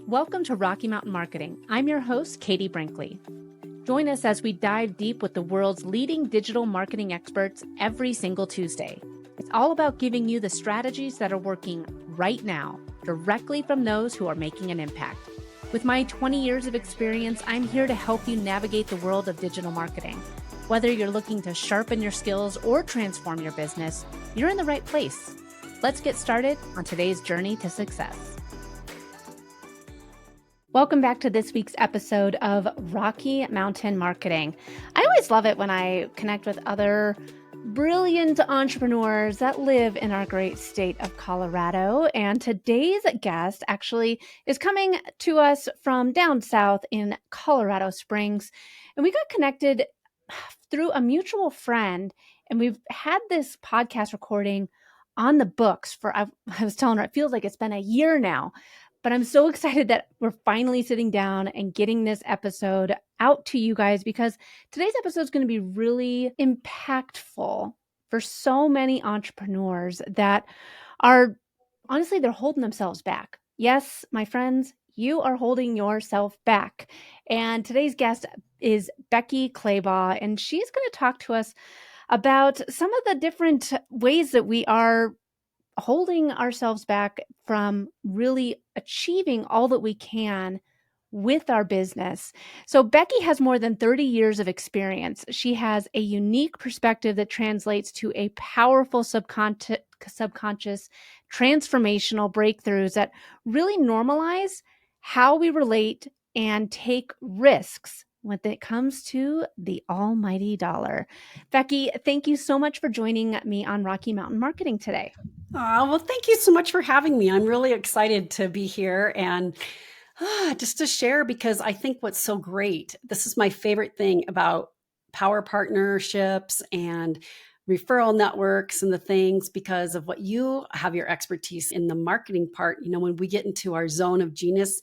Welcome to Rocky Mountain Marketing. I'm your host, Katie Brinkley. Join us as we dive deep with the world's leading digital marketing experts every single Tuesday. It's all about giving you the strategies that are working right now, directly from those who are making an impact. With my 20 years of experience, I'm here to help you navigate the world of digital marketing. Whether you're looking to sharpen your skills or transform your business, you're in the right place. Let's get started on today's journey to success. Welcome back to this week's episode of Rocky Mountain Marketing. I always love it when I connect with other brilliant entrepreneurs that live in our great state of Colorado. And today's guest actually is coming to us from down south in Colorado Springs. And we got connected through a mutual friend. And we've had this podcast recording on the books for, I was telling her, it feels like it's been a year now. But I'm so excited that we're finally sitting down and getting this episode out to you guys, because today's episode is going to be really impactful for so many entrepreneurs that are, honestly, they're holding themselves back. Yes, my friends, you are holding yourself back. And today's guest is Becky Clabaugh, and she's going to talk to us about some of the different ways that we are holding ourselves back from really achieving all that we can with our business. So Becky has more than 30 years of experience. She has a unique perspective that translates to a powerful subconscious transformational breakthroughs that really normalize how we relate and take risks when it comes to the almighty dollar. Becky, thank you so much for joining me on Rocky Mountain Marketing today. Well, thank you so much for having me. I'm really excited to be here and just to share, because I think what's so great, this is my favorite thing about power partnerships and referral networks and the things, because of what you have your expertise in the marketing part. You know, when we get into our zone of genius,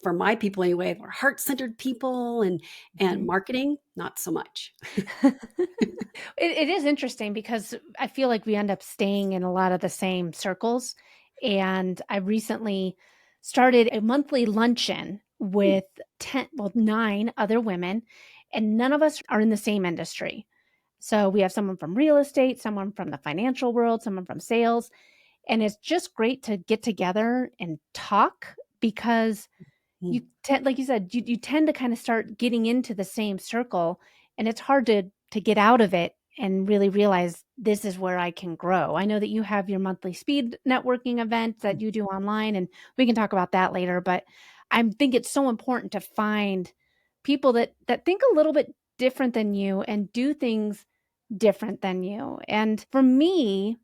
for my people anyway, we're heart-centered people, and marketing, not so much. It is interesting because I feel like we end up staying in a lot of the same circles. And I recently started a monthly luncheon with 9 other women, and none of us are in the same industry. So we have someone from real estate, someone from the financial world, someone from sales. And it's just great to get together and talk, because you tend, like you said, you tend to kind of start getting into the same circle, and it's hard to get out of it and really realize this is where I can grow. I know that you have your monthly speed networking event that you do online, and we can talk about that later, but I think it's so important to find people that think a little bit different than you and do things different than you. And for me,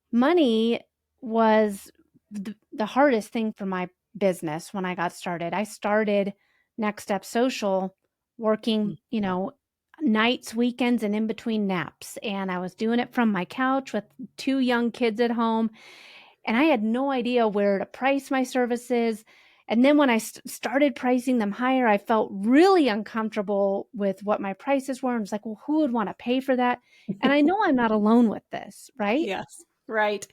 money was the hardest thing for my business when I got started. I started Next Step Social working, nights, weekends, and in between naps. And I was doing it from my couch with 2 young kids at home. And I had no idea where to price my services. And then when I started pricing them higher, I felt really uncomfortable with what my prices were. I was like, well, who would want to pay for that? And I know I'm not alone with this, right? Yes, right.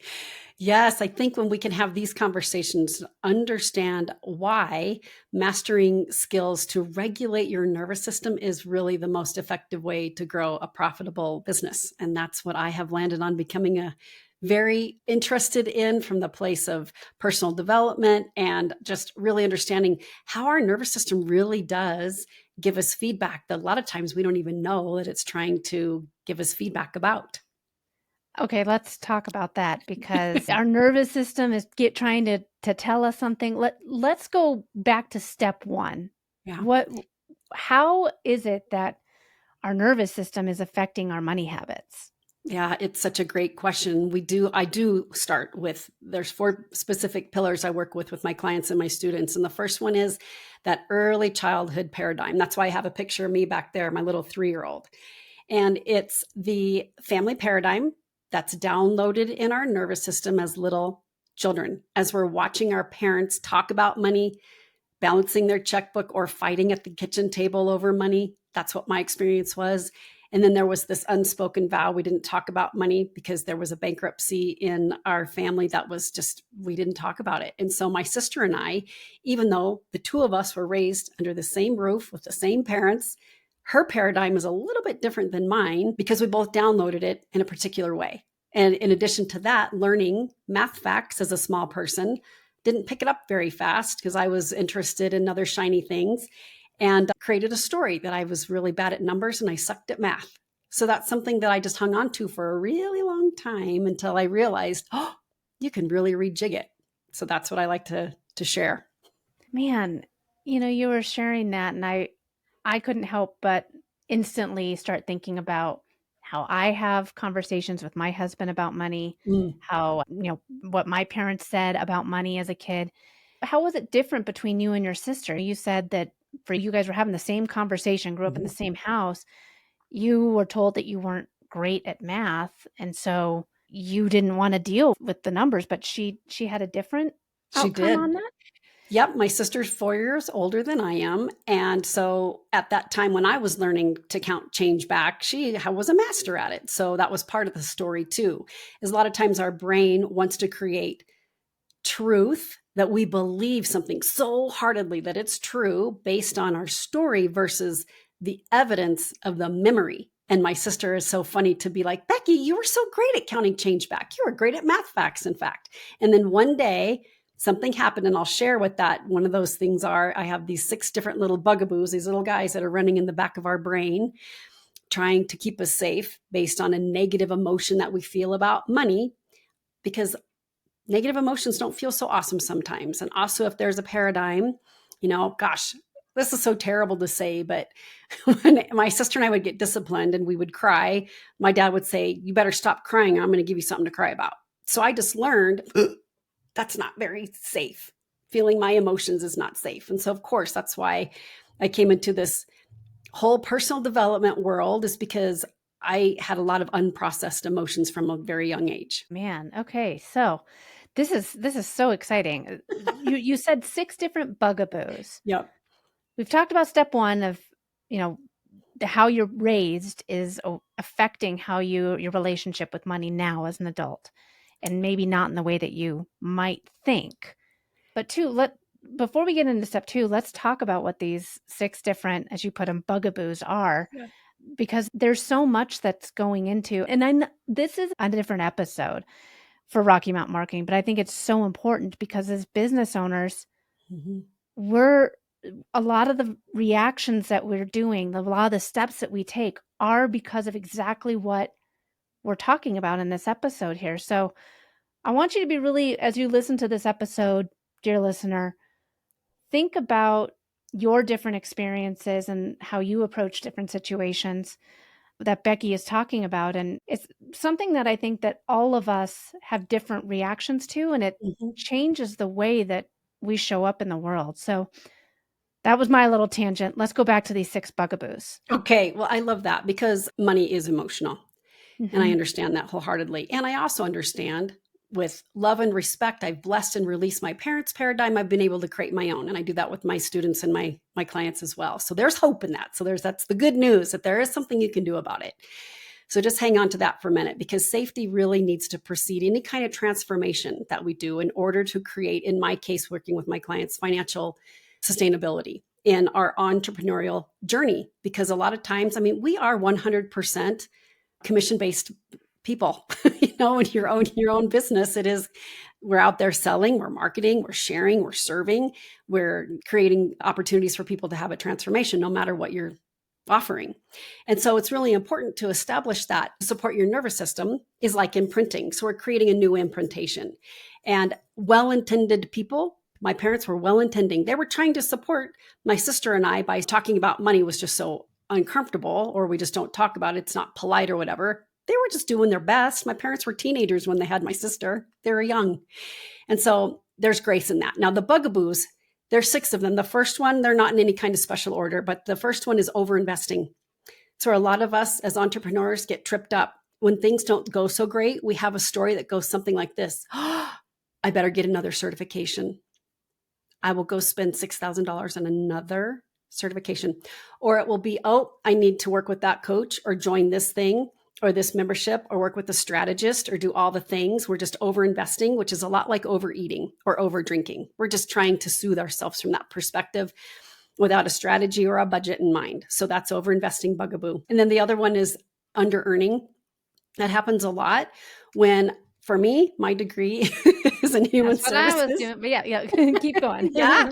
Yes, I think when we can have these conversations, understand why mastering skills to regulate your nervous system is really the most effective way to grow a profitable business. And that's what I have landed on becoming a very interested in, from the place of personal development and just really understanding how our nervous system really does give us feedback that a lot of times we don't even know that it's trying to give us feedback about. Okay, let's talk about that, because our nervous system is trying to tell us something. Let's go back to step 1. Yeah. How is it that our nervous system is affecting our money habits? Yeah, it's such a great question. I do start with, there's 4 specific pillars I work with my clients and my students. And the first one is that early childhood paradigm. That's why I have a picture of me back there, my little 3-year-old. And it's the family paradigm that's downloaded in our nervous system as little children, as we're watching our parents talk about money, balancing their checkbook, or fighting at the kitchen table over money. That's what my experience was. And then there was this unspoken vow. We didn't talk about money because there was a bankruptcy in our family that was just, we didn't talk about it. And so my sister and I, even though the two of us were raised under the same roof with the same parents, her paradigm is a little bit different than mine because we both downloaded it in a particular way. And in addition to that, learning math facts as a small person, didn't pick it up very fast because I was interested in other shiny things, and created a story that I was really bad at numbers and I sucked at math. So that's something that I just hung on to for a really long time until I realized, oh, you can really rejig it. So that's what I like to share. Man, you were sharing that, and I couldn't help but instantly start thinking about how I have conversations with my husband about money, Mm. how, what my parents said about money as a kid. How was it different between you and your sister? You said that for you guys were having the same conversation, grew up in the Mhm. same house. You were told that you weren't great at math, and so you didn't want to deal with the numbers, but she had a different She outcome did. on that? Yep, my sister's 4 years older than I am, and so at that time when I was learning to count change back, she was a master at it. So that was part of the story too. Is a lot of times our brain wants to create truth, that we believe something so heartedly that it's true based on our story versus the evidence of the memory. And my sister is so funny to be like, Becky, you were so great at counting change back. You were great at math facts, in fact. And then one day something happened, and I'll share what that one of those things are. I have these 6 different little bugaboos, these little guys that are running in the back of our brain, trying to keep us safe based on a negative emotion that we feel about money, because negative emotions don't feel so awesome sometimes. And also, if there's a paradigm, gosh, this is so terrible to say, but when my sister and I would get disciplined and we would cry, my dad would say, you better stop crying or I'm going to give you something to cry about. So I just learned that's not very safe. Feeling my emotions is not safe. And so, of course, that's why I came into this whole personal development world, is because I had a lot of unprocessed emotions from a very young age. Man, okay. So this is so exciting. You said 6 different bugaboos. Yep. We've talked about step 1 of, you know, how you're raised is affecting how your relationship with money now as an adult, and maybe not in the way that you might think. But 2, before we get into step 2, let's talk about what these 6 different, as you put them, bugaboos are, Yeah. because there's so much that's going into, and this is a different episode for Rocky Mountain Marketing, but I think it's so important because as business owners, Mhm. we're a lot of the reactions that we're doing, a lot of the steps that we take are because of exactly what we're talking about in this episode here. So I want you to be really, as you listen to this episode, dear listener, think about your different experiences and how you approach different situations that Becky is talking about. And it's something that I think that all of us have different reactions to, and it Mhm. changes the way that we show up in the world. So that was my little tangent. Let's go back to these 6 bugaboos. Okay, well, I love that because money is emotional, and I Mhm. understand that wholeheartedly. And I also understand, with love and respect, I've blessed and released my parents' paradigm. I've been able to create my own, and I do that with my students and my clients as well. So there's hope in that. So that's the good news, that there is something you can do about it. So just hang on to that for a minute, because safety really needs to precede any kind of transformation that we do in order to create, in my case, working with my clients, financial sustainability in our entrepreneurial journey. Because a lot of times, I mean, we are 100% commission-based people. In your own business, it is, we're out there selling, we're marketing, we're sharing, we're serving, we're creating opportunities for people to have a transformation, no matter what you're offering. And so it's really important to establish that. Support your nervous system is like imprinting. So we're creating a new imprintation. And well-intended people, my parents were well-intending. They were trying to support my sister and I by talking about money was just so uncomfortable, or we just don't talk about it. It's not polite or whatever. They were just doing their best. My parents were teenagers when they had my sister. They were young. And so there's grace in that. Now, the bugaboos, there's 6 of them. The first one, they're not in any kind of special order, but the first one is overinvesting. So a lot of us as entrepreneurs get tripped up. When things don't go so great, we have a story that goes something like this. I better get another certification. I will go spend $6,000 on another certification, or it will be, oh, I need to work with that coach or join this thing or this membership or work with a strategist or do all the things. We're just over investing, which is a lot like overeating or over drinking. We're just trying to soothe ourselves from that perspective without a strategy or a budget in mind. So that's over investing bugaboo. And then the other one is under earning. That happens a lot when, for me, my degree is in human That's what I was services. doing. But yeah, keep going. Yeah.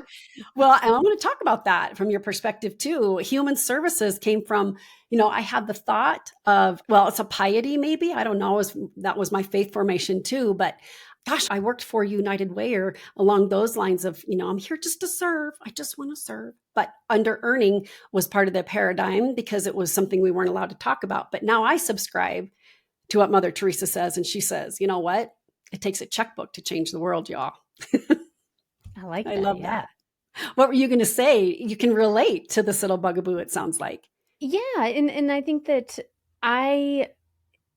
Well, and I'm going to talk about that from your perspective too. Human services came from, I had the thought of, well, it's a piety maybe. I don't know. That was my faith formation too. But gosh, I worked for United Way or along those lines of, I'm here just to serve. I just want to serve. But under earning was part of the paradigm because it was something we weren't allowed to talk about. But now I subscribe to what Mother Teresa says. And she says, you know what? It takes a checkbook to change the world, y'all. I like I that. love Yeah. that. What were you going to say? You can relate to this little bugaboo, it sounds like. Yeah. And I think that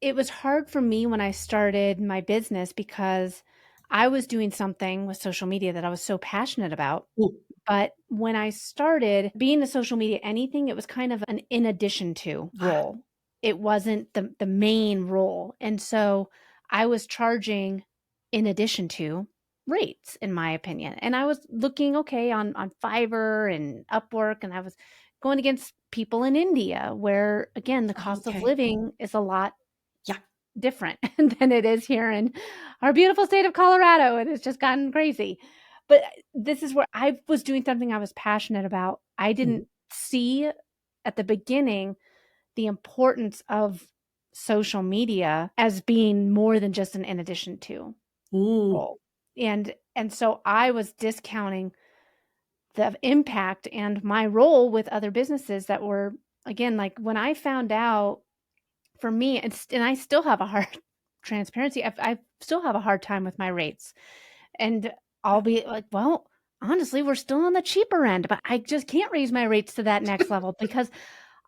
it was hard for me when I started my business because I was doing something with social media that I was so passionate about. Mm. But when I started being a social media anything, it was kind of an in addition to role. It wasn't the main role. And so I was charging in addition to rates, in my opinion. And I was looking okay on Fiverr and Upwork, and I was going against people in India where again the cost of Okay. living is a lot Yeah. different than it is here in our beautiful state of Colorado. And it's just gotten crazy. But this is where I was doing something I was passionate about. I Mhm. didn't see at the beginning the importance of social media as being more than just an in addition to Mm. role. And so I was discounting the impact and my role with other businesses that were, again, like when I found out, for me, and I still have a hard transparency. I still have a hard time with my rates, and I'll be like, well, honestly, we're still on the cheaper end, but I just can't raise my rates to that next level because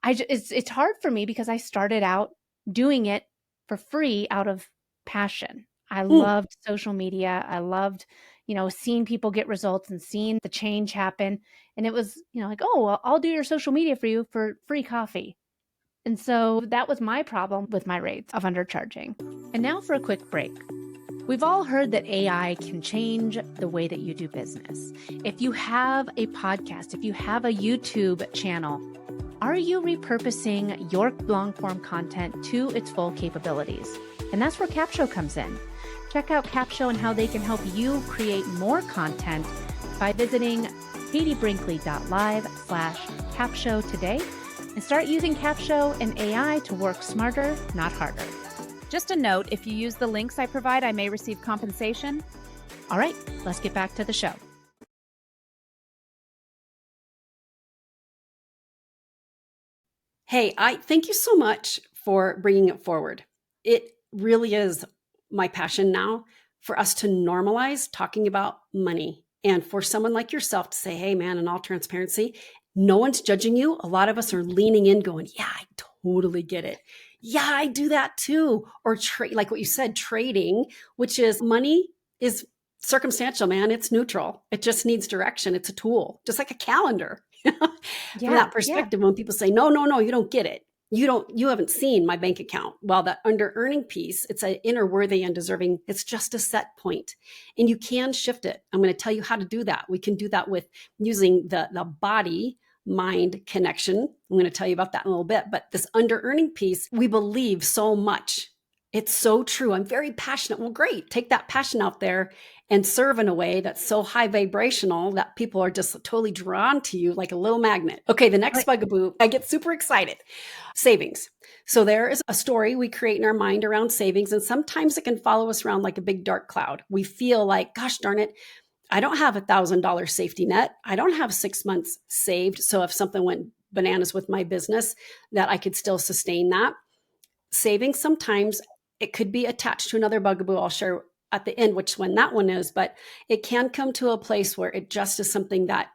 it's hard for me because I started out doing it for free out of passion. I Mm. loved social media. I loved, seeing people get results and seeing the change happen. And it was, like, oh, well, I'll do your social media for you for free coffee. And so that was my problem with my rates of undercharging. And now for a quick break. We've all heard that AI can change the way that you do business. If you have a podcast, if you have a YouTube channel, are you repurposing your long form content to its full capabilities? And that's where Capsho comes in. Check out Capsho and how they can help you create more content by visiting katiebrinkley.live/Capsho today and start using Capsho and AI to work smarter, not harder. Just a note, if you use the links I provide, I may receive compensation. All right, let's get back to the show. Hey, I thank you so much for bringing it forward. It really is my passion now for us to normalize talking about money and for someone like yourself to say, hey, man, in all transparency, no one's judging you. A lot of us are leaning in going, yeah, I totally get it. Yeah, I do that too. Or like what you said, trading, which is money is circumstantial, man. It's neutral. It just needs direction. It's a tool, just like a calendar. From that perspective, when people say, no, you don't get it. You haven't seen my bank account. Well, that under earning piece, it's an inner worthy and deserving. It's just a set point and you can shift it. I'm going to tell you how to do that. We can do that with using the body mind connection. I'm going to tell you about that in a little bit, but this under earning piece, we believe so much. It's so true. I'm very passionate. Well, great. Take that passion out there and serve in a way that's so high vibrational that people are just totally drawn to you like a little magnet. Okay, the next bugaboo, I get super excited. Savings. So there is a story we create in our mind around savings, and sometimes it can follow us around like a big dark cloud. We feel like, gosh darn it, I don't have $1,000 safety net. I don't have 6 months saved. So if something went bananas with my business, that I could still sustain that. Savings, sometimes it could be attached to another bugaboo I'll share at the end, which one that one is, but it can come to a place where it just is something that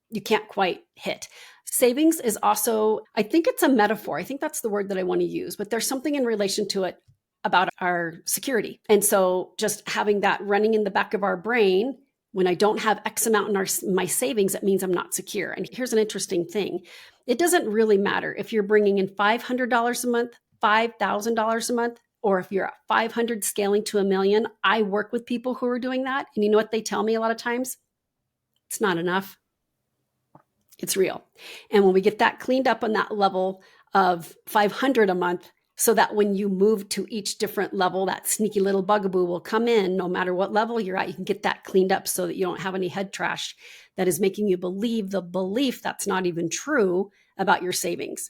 you can't quite hit. Savings is also, I think it's a metaphor. I think that's the word that I want to use, but there's something in relation to it about our security. And so just having that running in the back of our brain When I don't have X amount in my savings, it means I'm not secure. And here's an interesting thing. It doesn't really matter if you're bringing in $500 a month, $5,000 a month, or if you're at 500 scaling to $1 million. I work with people who are doing that. And you know what they tell me a lot of times? It's not enough. It's real. And when we get that cleaned up on that level of 500 a month, so that when you move to each different level, that sneaky little bugaboo will come in no matter what level you're at. You can get that cleaned up so that you don't have any head trash that is making you believe the belief that's not even true about your savings.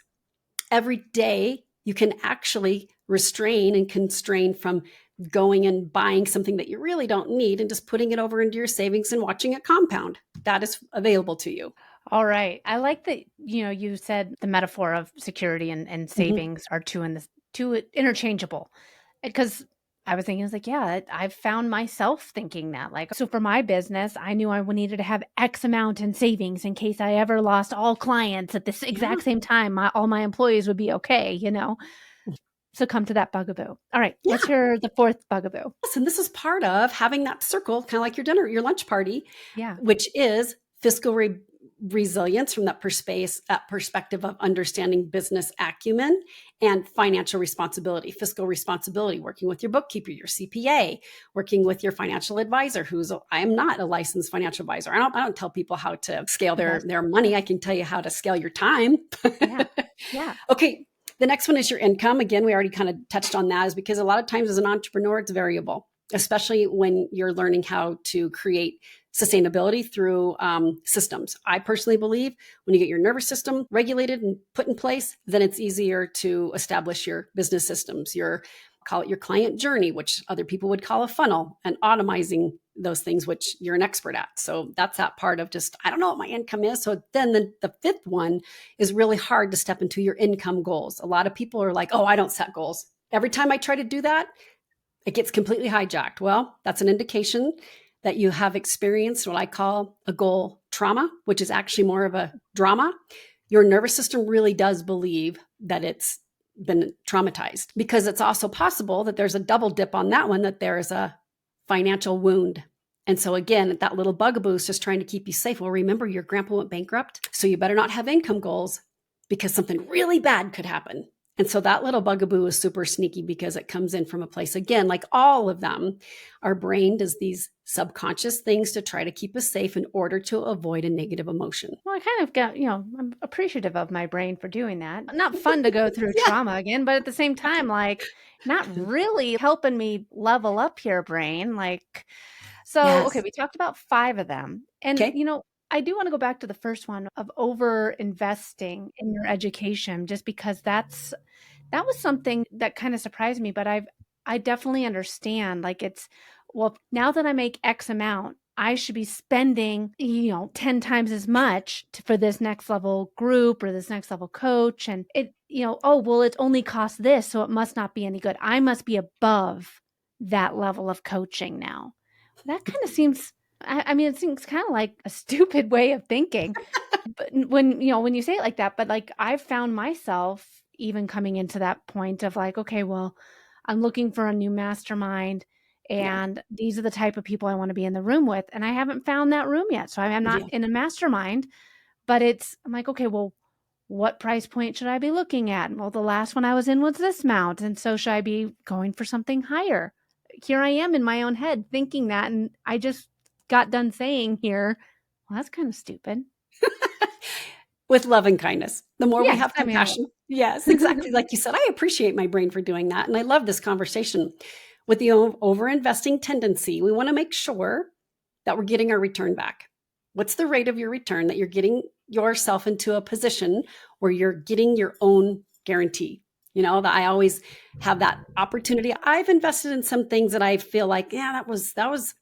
Every day, you can actually restrain and constrain from going and buying something that you really don't need and just putting it over into your savings and watching it compound. That is available to you. All right. I like that, you said the metaphor of security and savings are two interchangeable. Because I was thinking, yeah, I've found myself thinking that. So for my business, I knew I needed to have X amount in savings in case I ever lost all clients at this exact same time. All my employees would be okay, Succumb to that bugaboo. All right. Yeah. Let's hear the fourth bugaboo. Yes, and this is part of having that circle, kind of like your lunch party, Yeah. which is fiscal resilience from that perspective of understanding business acumen and financial responsibility, fiscal responsibility, working with your bookkeeper, your CPA, working with your financial advisor, I am not a licensed financial advisor. I don't tell people how to scale their money. I can tell you how to scale your time. Yeah. Okay. The next one is your income. Again, we already kind of touched on that, is because a lot of times as an entrepreneur, it's variable, especially when you're learning how to create sustainability through systems. I personally believe when you get your nervous system regulated and put in place, then it's easier to establish your business systems, call it your client journey, which other people would call a funnel, and automizing those things, which you're an expert at. So that's that part of just, I don't know what my income is. So then the fifth one is really hard to step into your income goals. A lot of people are like, oh, I don't set goals. Every time I try to do that, it gets completely hijacked. Well, that's an indication that you have experienced what I call a goal trauma, which is actually more of a drama. Your nervous system really does believe that it's been traumatized, because it's also possible that there's a double dip on that one, that there's a financial wound. And so again, that little bugaboo is just trying to keep you safe. Well, remember, your grandpa went bankrupt, so you better not have income goals because something really bad could happen. And so that little bugaboo is super sneaky because it comes in from a place, again, like all of them are brained as these subconscious things to try to keep us safe in order to avoid a negative emotion. Well, I kind of got, I'm appreciative of my brain for doing that. Not fun to go through Yeah. trauma again, but at the same time, not really helping me level up here, brain. So, Yes. okay, we talked about 5 of them. And, Okay. I do want to go back to the first one of over investing in your education, just because that was something that kind of surprised me, but I definitely understand. Well, now that I make X amount, I should be spending, 10 times as much for this next level group or this next level coach. And oh, well, it only costs this, so it must not be any good. I must be above that level of coaching now. That kind of seems, I mean, it seems kind of like a stupid way of thinking. But when you say it like that, but I've found myself even coming into that point of okay, well, I'm looking for a new mastermind, and these are the type of people I want to be in the room with, and I haven't found that room yet. So I'm not in a mastermind, but I'm okay, well, what price point should I be looking at? Well, the last one I was in was this amount, and so should I be going for something higher? Here I am in my own head thinking that, and I just got done saying here, well, that's kind of stupid. With love and kindness. The more we have I mean, compassion. Yes, exactly. Like you said, I appreciate my brain for doing that. And I love this conversation. With the over-investing tendency, we want to make sure that we're getting our return back. What's the rate of your return, that you're getting yourself into a position where you're getting your own guarantee? That I always have that opportunity. I've invested in some things that I feel like, that was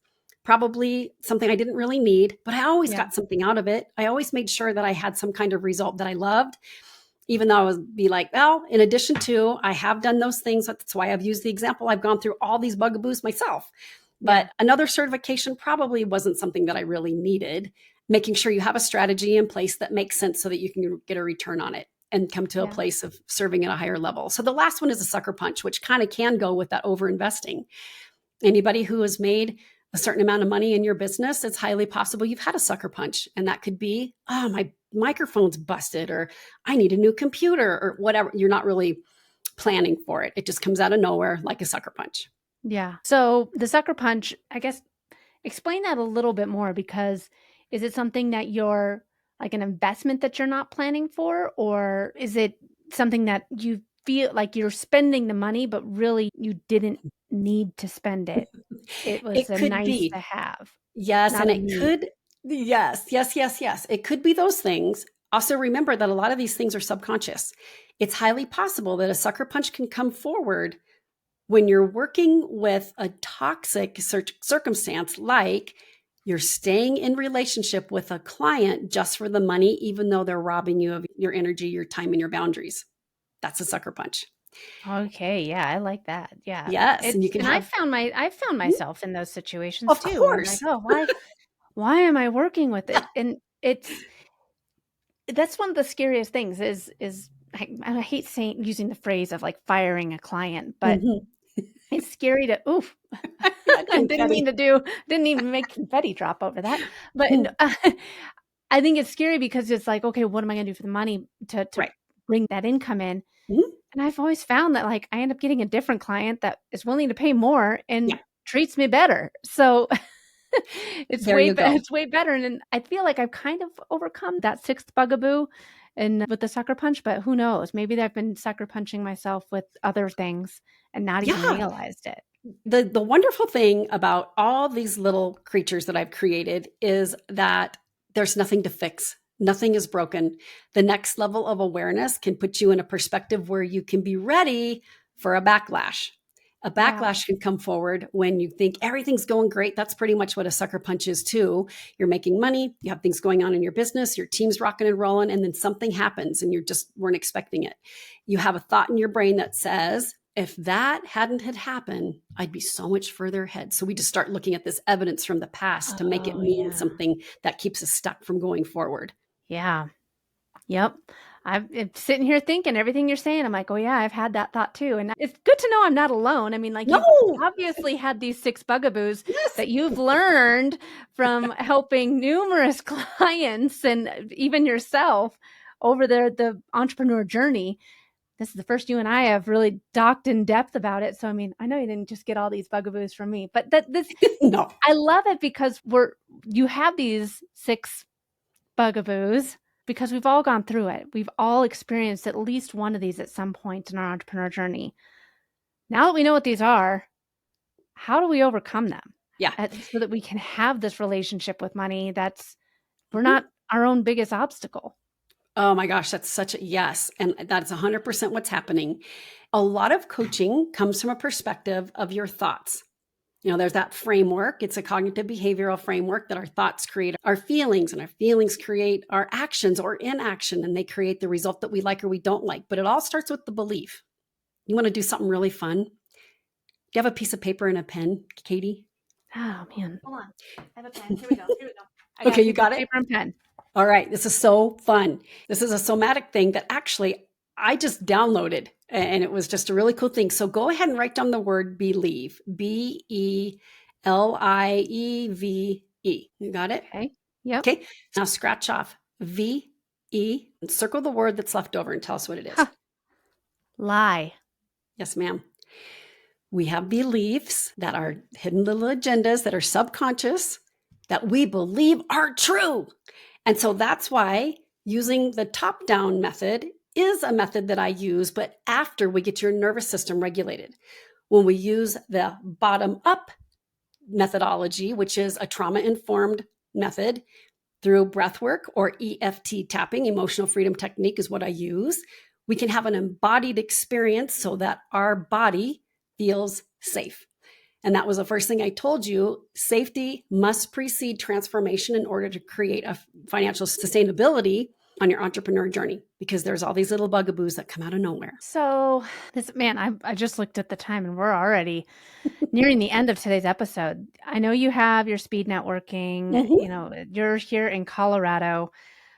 probably something I didn't really need, but I always got something out of it. I always made sure that I had some kind of result that I loved, even though I would be like, well, in addition to, I have done those things. That's why I've used the example. I've gone through all these bugaboos myself, but another certification probably wasn't something that I really needed. Making sure you have a strategy in place that makes sense so that you can get a return on it and come to a place of serving at a higher level. So the last one is a sucker punch, which kind of can go with that over investing. Anybody who has made a certain amount of money in your business, it's highly possible you've had a sucker punch. And that could be, oh, my microphone's busted, or I need a new computer, or whatever. You're not really planning for it. It just comes out of nowhere like a sucker punch. Yeah. So the sucker punch, I guess, explain that a little bit more, because is it something that you're like an investment that you're not planning for? Or is it something that you feel like you're spending the money, but really you didn't need to spend it? It was It a could nice be. to have, Yes. not And a it need. could, yes. It could be those things. Also, remember that a lot of these things are subconscious. It's highly possible that a sucker punch can come forward when you're working with a toxic circumstance, like you're staying in relationship with a client just for the money, even though they're robbing you of your energy, your time, and your boundaries. That's a sucker punch. Okay, yeah, I like that. Yeah. Yes. And you It's can and have, I found myself in those situations of too, where I'm like, course. "Oh, why am I working with it?" And that's one of the scariest things is I hate saying using the phrase of like firing a client, but Mhm. it's scary to oof. Confetti. Didn't even make confetti drop over that. But Mhm. I think it's scary because it's like, okay, what am I going to do for the money to Right. bring that income in? Mhm. And I've always found that like I end up getting a different client that is willing to pay more Yeah. and treats me better. So There you go. it's way better. And I feel like I've kind of overcome that sixth bugaboo and with the sucker punch, but who knows? Maybe I've been sucker punching myself with other things and not even Yeah. realized it. The wonderful thing about all these little creatures that I've created is that there's nothing to fix. Nothing is broken. The next level of awareness can put you in a perspective where you can be ready for a backlash. A Yeah. backlash can come forward when you think everything's going great. That's pretty much what a sucker punch is too. You're making money, you have things going on in your business, your team's rocking and rolling, and then something happens and you just weren't expecting it. You have a thought in your brain that says, if that hadn't had happened, I'd be so much further ahead. So we just start looking at this evidence from the past to make it Oh, mean yeah. something that keeps us stuck from going forward. Yeah. Yep. I'm sitting here thinking everything you're saying. I'm like, oh yeah, I've had that thought too. And it's good to know I'm not alone. I mean, like you've No. obviously had these six bugaboos Yes. that you've learned from helping numerous clients and even yourself over the entrepreneur journey. This is the first you and I have really docked in depth about it. So I mean, I know you didn't just get all these bugaboos from me, but No. I love it because you have these six bugaboos because we've all gone through it. We've all experienced at least one of these at some point in our entrepreneur journey. Now that we know what these are, how do we overcome them Yeah. so that we can have this relationship with money we're Mhm. not our own biggest obstacle? Oh my gosh, that's such a yes. And that's 100% what's happening. A lot of coaching comes from a perspective of your thoughts. There's that framework. It's a cognitive behavioral framework that our thoughts create our feelings, and our feelings create our actions or inaction, and they create the result that we like or we don't like. But it all starts with the belief. You want to do something really fun? Do you have a piece of paper and a pen, Katie? Oh man. Hold on. I have a pen. Here we go. I got Okay, a you piece of got it? paper and pen. All right. This is so fun. This is a somatic thing that actually I just downloaded, and it was just a really cool thing. So go ahead and write down the word believe. Believe. You got it? Okay. Yep. Okay. Now scratch off VE and circle the word that's left over and tell us what it is. Huh. Lie. Yes, ma'am. We have beliefs that are hidden little agendas that are subconscious that we believe are true. And so that's why using the top down method is a method that I use, but after we get your nervous system regulated. When we use the bottom up methodology, which is a trauma informed method through breath work or EFT tapping, emotional freedom technique is what I use, we can have an embodied experience so that our body feels safe. And that was the first thing I told you. Safety must precede transformation in order to create a financial sustainability on your entrepreneur journey, because there's all these little bugaboos that come out of nowhere. So I just looked at the time and we're already nearing the end of today's episode. I know you have your speed networking, Mm-hmm. you're here in Colorado.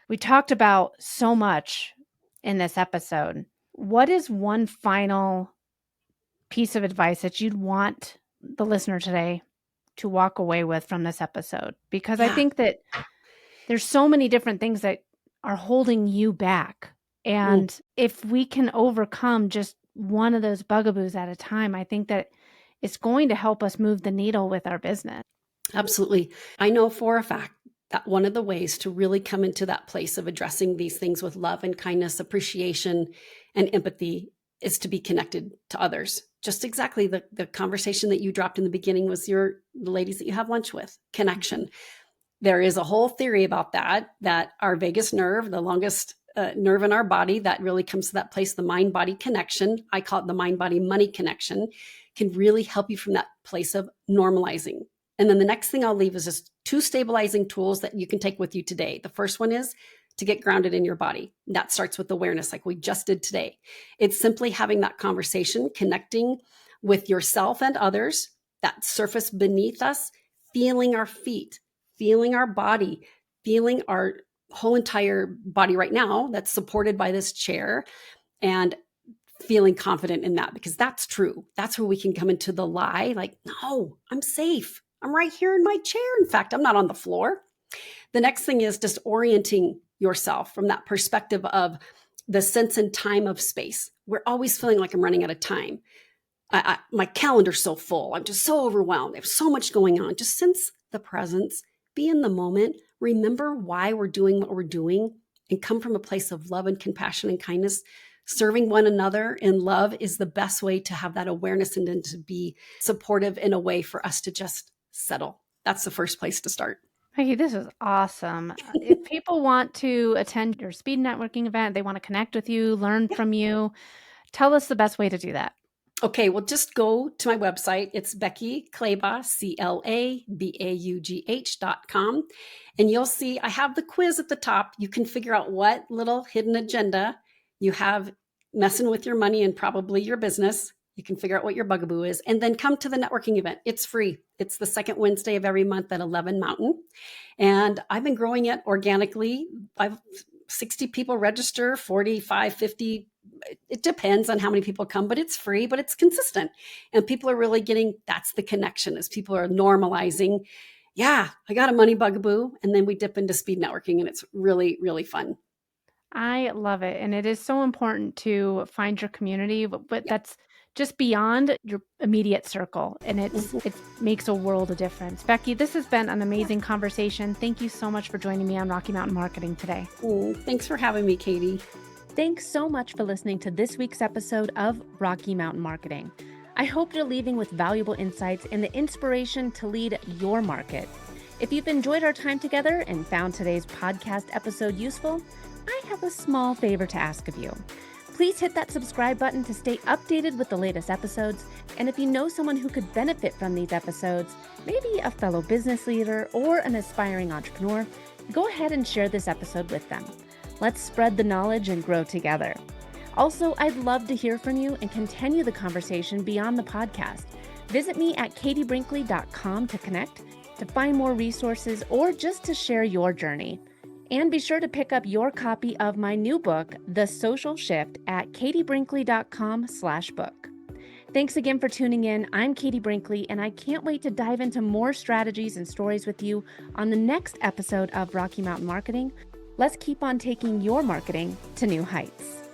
We talked about so much in this episode. What is one final piece of advice that you'd want the listener today to walk away with from this episode? Because I Yeah. think that there's so many different things that are holding you back. Mm. And if we can overcome just one of those bugaboos at a time, I think that it's going to help us move the needle with our business. Absolutely. I know for a fact that one of the ways to really come into that place of addressing these things with love and kindness, appreciation, and empathy is to be connected to others. Just exactly the conversation that you dropped in the beginning was the ladies that you have lunch with, connection. There is a whole theory about that our vagus nerve, the longest nerve in our body, that really comes to that place, the mind-body connection. I call it the mind-body-money connection, can really help you from that place of normalizing. And then the next thing I'll leave is just 2 stabilizing tools that you can take with you today. The first one is to get grounded in your body. That starts with awareness, like we just did today. It's simply having that conversation, connecting with yourself and others, that surface beneath us, feeling our feet, feeling our body, feeling our whole entire body right now that's supported by this chair, and feeling confident in that, because that's true. That's where we can come into the lie, like, no, I'm safe. I'm right here in my chair. In fact, I'm not on the floor. The next thing is just orienting yourself from that perspective of the sense and time of space. We're always feeling like I'm running out of time. My calendar's so full. I'm just so overwhelmed. I have so much going on. Just sense the presence, be in the moment, remember why we're doing what we're doing, and come from a place of love and compassion and kindness. Serving one another in love is the best way to have that awareness and then to be supportive in a way for us to just settle. That's the first place to start. Hey, this is awesome. If people want to attend your speed networking event, they want to connect with you, learn from you, tell us the best way to do that. Okay, well, just go to my website. It's Becky Clabaugh, CLABAUGH.com. And you'll see I have the quiz at the top. You can figure out what little hidden agenda you have messing with your money and probably your business. You can figure out what your bugaboo is, and then come to the networking event. It's free. It's the second Wednesday of every month at 11 Mountain. And I've been growing it organically. I've 60 people register, 45, 50. It depends on how many people come, but it's free, but it's consistent. And people are really getting, that's the connection, as people are normalizing. Yeah, I got a money bugaboo. And then we dip into speed networking, and it's really, really fun. I love it. And it is so important to find your community, but Yeah. that's just beyond your immediate circle. And it makes a world of difference. Becky, this has been an amazing conversation. Thank you so much for joining me on Rocky Mountain Marketing today. Thanks for having me, Katie. Thanks so much for listening to this week's episode of Rocky Mountain Marketing. I hope you're leaving with valuable insights and the inspiration to lead your market. If you've enjoyed our time together and found today's podcast episode useful, I have a small favor to ask of you. Please hit that subscribe button to stay updated with the latest episodes. And if you know someone who could benefit from these episodes, maybe a fellow business leader or an aspiring entrepreneur, go ahead and share this episode with them. Let's spread the knowledge and grow together. Also, I'd love to hear from you and continue the conversation beyond the podcast. Visit me at katiebrinkley.com to connect, to find more resources, or just to share your journey. And be sure to pick up your copy of my new book, The Social Shift, at katiebrinkley.com/book. Thanks again for tuning in. I'm Katie Brinkley, and I can't wait to dive into more strategies and stories with you on the next episode of Rocky Mountain Marketing. Let's keep on taking your marketing to new heights.